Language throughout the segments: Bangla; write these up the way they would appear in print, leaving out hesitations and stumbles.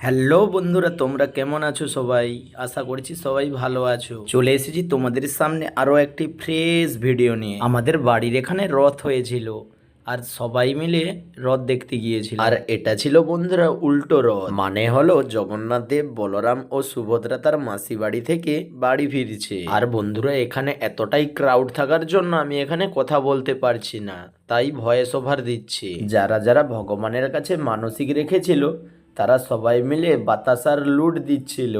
হ্যালো বন্ধুরা, তোমরা কেমন আছো? সবাই আশা করছি সবাই ভালো আছো। চলে এসেছি তোমাদের সামনে আরো একটি ফ্রেশ ভিডিও নিয়ে। আমাদের বাড়ির এখানে রথ হয়েছিল আর সবাই মিলে রথ দেখতে গিয়েছিল। আর এটা ছিল বন্ধুরা উল্টো রথ, মানে হলো জগন্নাথ দেব, বলরাম ও সুভদ্রা তার মাসি বাড়ি থেকে বাড়ি ফিরছে। আর বন্ধুরা এখানে এতটাই ক্রাউড থাকার জন্য আমি এখানে কথা বলতে পারছি না, তাই ভয়েস ওভার দিচ্ছি। যারা যারা ভগবানের কাছে মানসিক রেখেছিল তারা সবাই মিলে বাতাসার লুট দিচ্ছিল।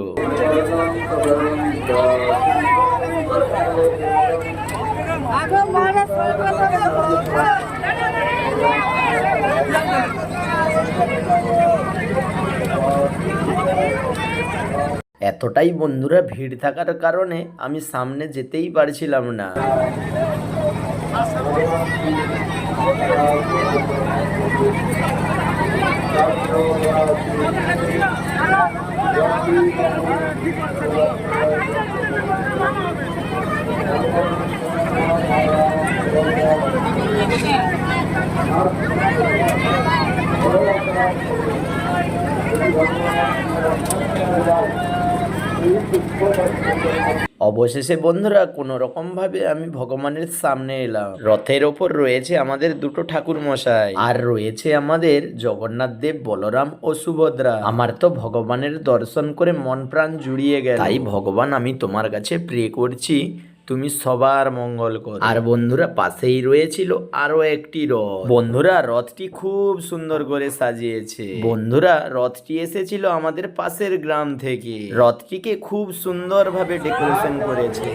এতটাই বন্ধুরা ভিড় থাকার কারণে আমি সামনে যেতেই পারছিলাম না। অবশেষে বন্ধুরা কোনো রকম ভাবে আমি ভগবানের সামনে এলাম। রথের ওপর রয়েছে আমাদের দুটো ঠাকুর মশাই, আর রয়েছে আমাদের জগন্নাথ দেব, বলরাম ও সুভদ্রা। আমার তো ভগবানের দর্শন করে মন প্রাণ জুড়িয়ে গেল। তাই ভগবান, আমি তোমার কাছে প্রে করছি তুমি সবার মঙ্গল করো। আর বন্ধুরা পাশেই রয়েছিল আরো একটি রথ। বন্ধুরা রথটি খুব সুন্দর করে সাজিয়েছে। বন্ধুরা রথটি এসেছিল আমাদের পাশের গ্রাম থেকে। রথটিকে খুব সুন্দর ভাবে ডেকোরেশন করেছে।